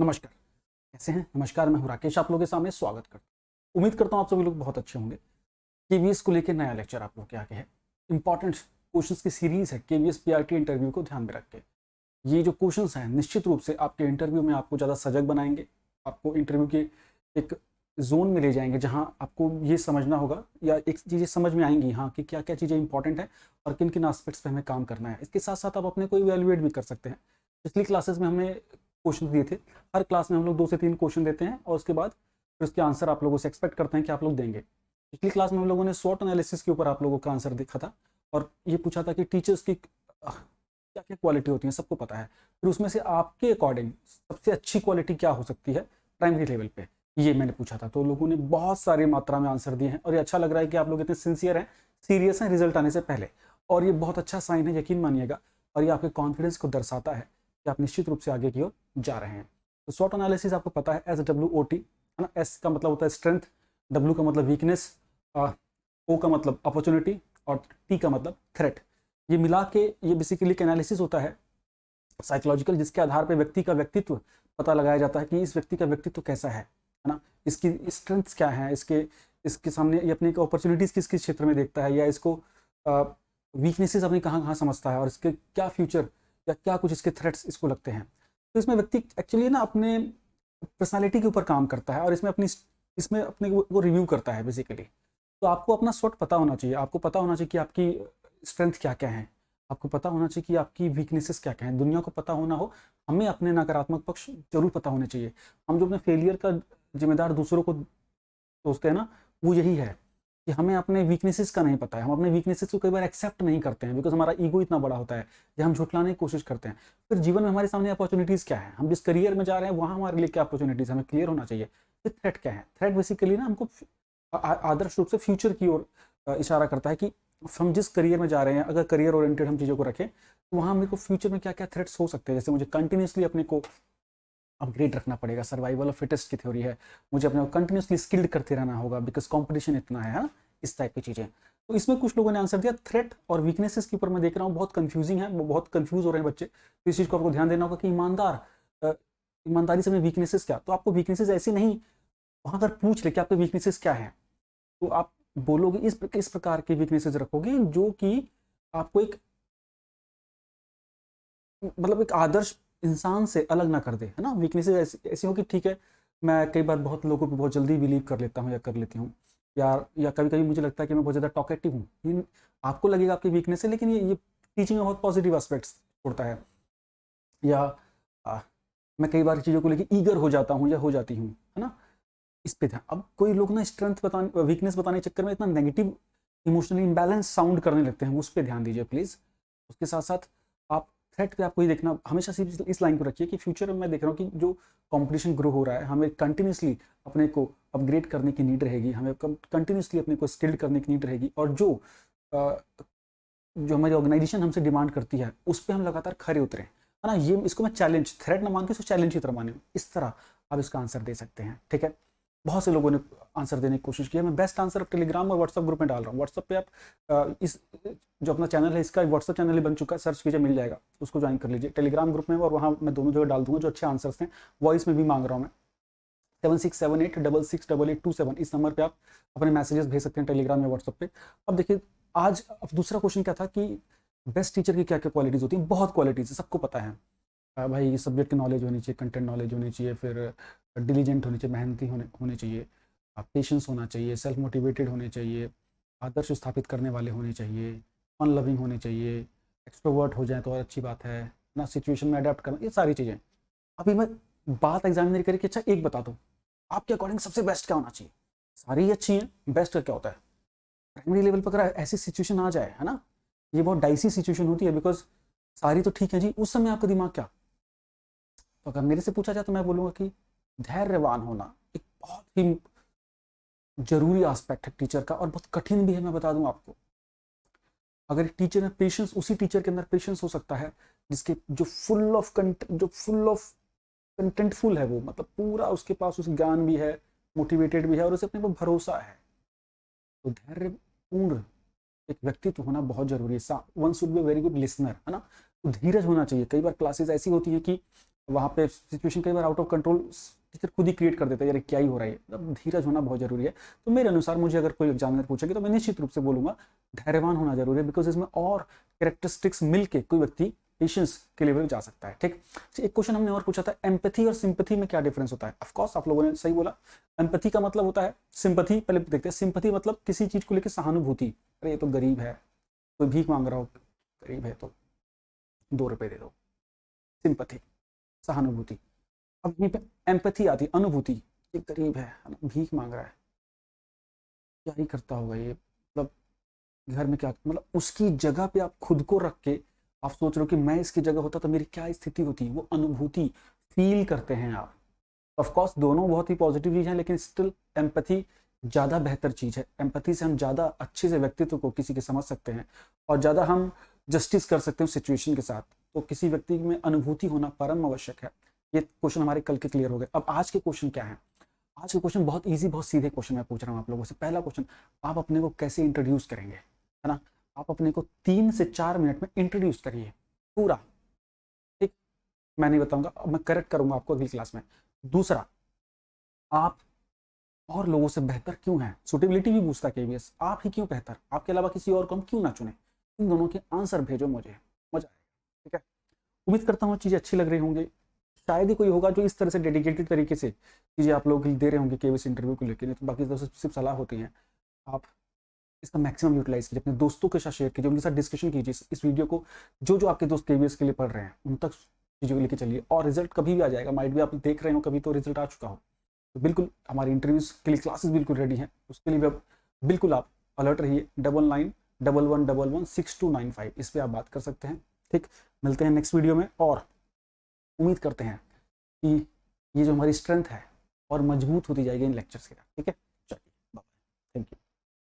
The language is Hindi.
नमस्कार। कैसे हैं? नमस्कार, मैं हूं राकेश, आप लोगों के सामने स्वागत करता हूं। उम्मीद करता हूं आप सभी लोग बहुत अच्छे होंगे। केवीएस को लेकर नया लेक्चर आप लोग के आगे है। इंपॉर्टेंट क्वेश्चंस की सीरीज है केवीएस पीआरटी इंटरव्यू को ध्यान में रख के। ये जो क्वेश्चंस हैं निश्चित रूप से आपके इंटरव्यू में आपको ज़्यादा सजग बनाएंगे, आपको इंटरव्यू के एक जोन में ले जाएंगे जहां आपको ये समझना होगा या एक चीज़ें समझ में आएंगी हाँ कि क्या क्या चीज़ें इंपॉर्टेंट है और किन किन आस्पेक्ट्स पे हमें काम करना है। इसके साथ साथ आप अपने को इवेल्युएट भी कर सकते हैं। पिछली क्लासेस में हमने क्वेश्चन दिए थे। हर क्लास में हम लोग 2 से 3 क्वेश्चन देते हैं और उसके बाद फिर उसके आंसर आप लोगों से एक्सपेक्ट करते हैं कि आप लोग देंगे। पिछली क्लास में हम लोगों ने स्वॉट एनालिसिस के ऊपर आप लोगों का आंसर देखा था और ये पूछा था कि टीचर्स की क्या क्या क्वालिटी होती है, सबको पता है। फिर उसमें से आपके अकॉर्डिंग सबसे अच्छी क्वालिटी क्या हो सकती है प्राइमरी लेवल पे, ये मैंने पूछा था। तो लोगों ने बहुत सारी मात्रा में आंसर दिए हैं और ये अच्छा लग रहा है कि आप लोग इतने सिंसियर हैं, सीरियस हैं रिजल्ट आने से पहले। और ये बहुत अच्छा साइन है, यकीन मानिएगा। और ये आपके कॉन्फिडेंस को दर्शाता है कि आप निश्चित रूप से आगे की ओर जा रहे हैं। तो स्वॉट एनालिसिस आपको पता है SWOT है ना। एस का मतलब होता है स्ट्रेंथ, W का मतलब वीकनेस, O का मतलब अपॉर्चुनिटी और T का मतलब थ्रेट। ये मिला के ये बेसिकली एक एनालिसिस होता है साइकोलॉजिकल, जिसके आधार पर व्यक्ति का व्यक्तित्व पता लगाया जाता है कि इस व्यक्ति का व्यक्तित्व कैसा है ना। इसकी स्ट्रेंथ्स क्या है, इसके सामने ये अपनी अपॉर्चुनिटीज़ किस किस क्षेत्र में देखता है या इसको वीकनेसेस अपनी कहाँ कहाँ समझता है और इसके क्या फ्यूचर या क्या कुछ इसके थ्रेट्स इसको लगते हैं। तो इसमें व्यक्ति एक्चुअली ना अपने पर्सनालिटी के ऊपर काम करता है और इसमें अपने वो रिव्यू करता है बेसिकली। तो आपको अपना स्वॉट पता होना चाहिए, आपको पता होना चाहिए कि आपकी स्ट्रेंथ क्या क्या है, आपको पता होना चाहिए कि आपकी वीकनेसेस क्या क्या हैं। दुनिया को पता होना हो, हमें अपने नकारात्मक पक्ष जरूर पता होने चाहिए। हम जो अपने फेलियर का जिम्मेदार दूसरों को सोचते हैं ना, वो यही है कि हमें अपने वीकनेसेस का नहीं पता है। हम अपने वीकनेसेस को कई बार एक्सेप्ट नहीं करते हैं बिकॉज हमारा ईगो इतना बड़ा होता है या हम झुटलाने की कोशिश करते हैं। फिर जीवन में हमारे सामने अपॉर्चुनिटीज़ क्या है, हम जिस करियर में जा रहे हैं वहाँ हमारे लिए क्या अपॉर्चुनिटीज़, हमें क्लियर होना चाहिए। फिर थ्रेट क्या है, थ्रेट बेसिकली ना हमको आदर्श रूप से फ्यूचर की ओर इशारा करता है कि हम जिस करियर में जा रहे हैं, अगर करियर ओरिएंटेड हम चीज़ों को रखें तो वहाँ मेरे को फ्यूचर में क्या क्या थ्रेट्स हो सकते हैं। जैसे मुझे कंटिन्यूसली अपने को अपग्रेड रखना पड़ेगा, सर्वाइवल ऑफ फिटेस्ट की थ्योरी है। मुझे अपने को कंटिन्यूसली स्किल्ड करते रहना होगा बिकॉज कंपटीशन इतना है ना, इस टाइप की चीज़ें। तो इसमें कुछ लोगों ने आंसर दिया थ्रेट और वीकनेसेस के ऊपर। मैं देख रहा हूँ बहुत कंफ्यूजिंग है, वो बहुत कंफ्यूज हो रहे हैं बच्चे। तो इस चीज़ को आपको ध्यान देना होगा कि ईमानदारी से वीकनेसेस क्या। तो आपको वीकनेसेस ऐसी नहीं, वहाँ अगर पूछ ले कि आपके वीकनेसेस क्या है तो आप बोलोगे इस प्रकार के वीकनेसेस रखोगे जो कि आपको एक मतलब एक आदर्श इंसान से अलग ना कर दे, है ना। वीकनेसेस ऐसी हो कि ठीक है, मैं कई बार बहुत लोगों पे बहुत जल्दी बिलीव कर लेता हूँ या कर लेती हूँ, या कभी कभी मुझे लगता है कि मैं बहुत ज़्यादा टॉकेटिव हूँ। आपको लगेगा आपकी वीकनेस है, लेकिन ये टीचिंग में बहुत पॉजिटिव एस्पेक्ट्स छोड़ता है। या आ, मैं कई बार चीज़ों को लेकर ईगर हो जाता हूँ या हो जाती हूँ, है ना। इस पे ध्यान। अब कोई लोग ना स्ट्रेंथ बताने वीकनेस बताने के चक्कर में इतना नेगेटिव इमोशनली इम्बैलेंस साउंड करने लगते हैं, उस पर ध्यान दीजिए प्लीज़। उसके साथ साथ आप थ्रेट पे आपको ये देखना हमेशा सिर्फ इस लाइन को रखिए कि फ्यूचर में मैं देख रहा हूँ कि जो कंपटीशन ग्रो हो रहा है, हमें कंटिन्यूसली अपने को अपग्रेड करने की नीड रहेगी, हमें कंटिन्यूसली अपने को स्किल्ड करने की नीड रहेगी। और जो हमारी ऑर्गेनाइजेशन हमसे डिमांड करती है उस पर हम लगातार खरे उतरें, है ना। ये इसको मैं चैलेंज, थ्रेट ना मान के इसको चैलेंज की तरह माने, इस तरह आप इसका आंसर दे सकते हैं। ठीक है, बहुत से लोगों ने आंसर देने की कोशिश की है। मैं बेस्ट आंसर टेलीग्राम और व्हाट्सअप ग्रुप में डाल रहा हूँ। व्हाट्सअप पे आप इस जो अपना चैनल है इसका व्हाट्सअप चैनल ही बन चुका है, सर्च कीजिए मिल जाएगा, उसको ज्वाइन कर लीजिए टेलीग्राम ग्रुप में। और वहाँ मैं दोनों जगह डाल दूंगा जो अच्छे आंसर्स हैं। वॉइस में भी मांग रहा हूँ मैं, 7678668827 इस नंबर पर आप अपने मैसेजेस भेज सकते हैं टेलीग्राम या व्हाट्सअप पे। अब देखिए, आज अब दूसरा क्वेश्चन क्या था कि बेस्ट टीचर की क्या क्या क्वालिटीज़ होती हैं। बहुत क्वालिटीज़ है, सबको पता है। भाई सब्जेक्ट की नॉलेज होनी चाहिए, कंटेंट नॉलेज होनी चाहिए, फिर डिलीजेंट होनी चाहिए, मेहनती होने चाहिए, पेशेंस होना चाहिए, सेल्फ मोटिवेटेड होने चाहिए, आदर्श स्थापित करने वाले होने चाहिए, फन लविंग होने चाहिए, एक्सट्रोवर्ट हो जाए तो और अच्छी बात है ना, सिचुएशन में अडेप्ट करना, ये सारी चीज़ें। अभी मैं बात एग्जामिनर करी कि अच्छा एक बता दो आपके अकॉर्डिंग सबसे बेस्ट क्या होना चाहिए। सारी ही अच्छी हैं, बेस्ट का क्या होता है। प्राइमरी लेवल पर अगर ऐसी सिचुएशन आ जाए, है ना, ये बहुत डाइसी सिचुएशन होती है बिकॉज सारी तो ठीक है जी, उस समय आपका दिमाग क्या। तो अगर मेरे से पूछा जाए तो मैं बोलूँगा कि धैर्यवान होना एक बहुत ही जरूरी एस्पेक्ट है टीचर का, और बहुत कठिन भी है, मैं बता दूं आपको। अगर एक टीचर में पेशेंस, उसी टीचर के अंदर पेशेंस हो सकता है जिसके जो फुल ऑफ कंटेंटफुल है, वो मतलब पूरा उसके पास उस ज्ञान भी है, मोटिवेटेड भी है और उसे अपने पर भरोसा है। तो धैर्यपूर्ण एक व्यक्तित्व होना बहुत जरूरी है। One should be very good listener, है ना। तो धीरज होना चाहिए। कई बार क्लासेस ऐसी होती हैं कि वहाँ पे सिचुएशन कई बार आउट ऑफ कंट्रोल टीचर खुद ही क्रिएट कर देता है, यार क्या ही हो रहा है। अब धीरज होना बहुत जरूरी है। तो मेरे अनुसार मुझे अगर कोई एग्जामिनर पूछेंगे तो मैं निश्चित रूप से बोलूँगा धैर्यवान होना जरूरी है, बिकॉज इसमें और कैरेक्टरिस्टिक्स मिलके कोई व्यक्ति पेशेंस के लेवल जा सकता है। ठीक, एक क्वेश्चन हमने और पूछा था, एम्पैथी और सिंपैथी में क्या डिफरेंस होता है। ऑफ कोर्स आप लोगों ने सही बोला, एम्पैथी का मतलब होता है सिंपैथी। पहले देखते हैं, सिंपैथी मतलब किसी चीज को लेकर सहानुभूति। अरे ये तो गरीब है, कोई भीख मांग रहा हो, गरीब है तो 2 रुपए दे दो, सिंपैथी, सहानुभूति। अब यहीं पे एम्पैथी आती है, अनुभूति। ये गरीब है ना, भीख मांग रहा है, क्या ही करता होगा ये, मतलब घर में क्या, मतलब उसकी जगह पे आप खुद को रख के आप सोच रहे हो कि मैं इसकी जगह होता तो मेरी क्या स्थिति होती। वो अनुभूति फील करते हैं आप। ऑफ कोर्स दोनों बहुत ही पॉजिटिव चीज है, लेकिन स्टिल एम्पैथी ज़्यादा बेहतर चीज़ है। एम्पैथी से हम ज़्यादा अच्छे से व्यक्तित्व को किसी के समझ सकते हैं और ज़्यादा हम जस्टिस कर सकते हैं सिचुएशन के साथ। तो किसी व्यक्ति में अनुभूति होना परम आवश्यक है। ये क्वेश्चन हमारे कल के क्लियर हो गए। अब आज के क्वेश्चन क्या है। आज के क्वेश्चन बहुत ईजी, बहुत सीधे क्वेश्चन मैं पूछ रहा हूँ आप लोगों से। पहला क्वेश्चन, आप अपने को कैसे इंट्रोड्यूस करेंगे, है ना। आप अपने को 3 से 4 मिनट में इंट्रोड्यूस करिए पूरा। ठीक, मैं नहीं बताऊंगा, मैं करेक्ट करूंगा आपको अगली क्लास में। दूसरा, आप और लोगों से बेहतर क्यों हैं, सुटेबिलिटी भी पूछता है केवीएस, आप ही क्यों बेहतर, आपके अलावा किसी और को हम क्यों ना चुने। इन दोनों के आंसर भेजो, मुझे मजा आएगा। ठीक है, उम्मीद करता हूँ चीज़ें अच्छी लग रही होंगी। शायद ही कोई होगा जो इस तरह से डेडिकेटेड तरीके से चीज़ें आप लोगों के लिए दे रहे होंगे केवीएस इंटरव्यू को लेकर, तो बाकी तो सिर्फ सलाह होती हैं। आप इसका मैक्सिमम यूटिलाइज कीजिए, अपने दोस्तों के साथ शेयर कीजिए, उनके साथ डिस्कशन कीजिए इस वीडियो को। जो जो आपके दोस्त केवीएस के लिए पढ़ रहे हैं उन तक चीज़ों को लेकर चलिए, और रिजल्ट कभी भी आ जाएगा। माइट भी आप देख रहे हो कभी तो रिजल्ट आ चुका हो, तो बिल्कुल हमारी इंटरव्यूज के लिए क्लासेस बिल्कुल रेडी हैं। उसके लिए भी अब बिल्कुल आप अलर्ट रहिए। 9911116295 इस पर आप बात कर सकते हैं। ठीक, मिलते हैं नेक्स्ट वीडियो में, और उम्मीद करते हैं कि ये जो हमारी स्ट्रेंथ है और मजबूत होती जाएगी इन लेक्चर्स के साथ। ठीक है।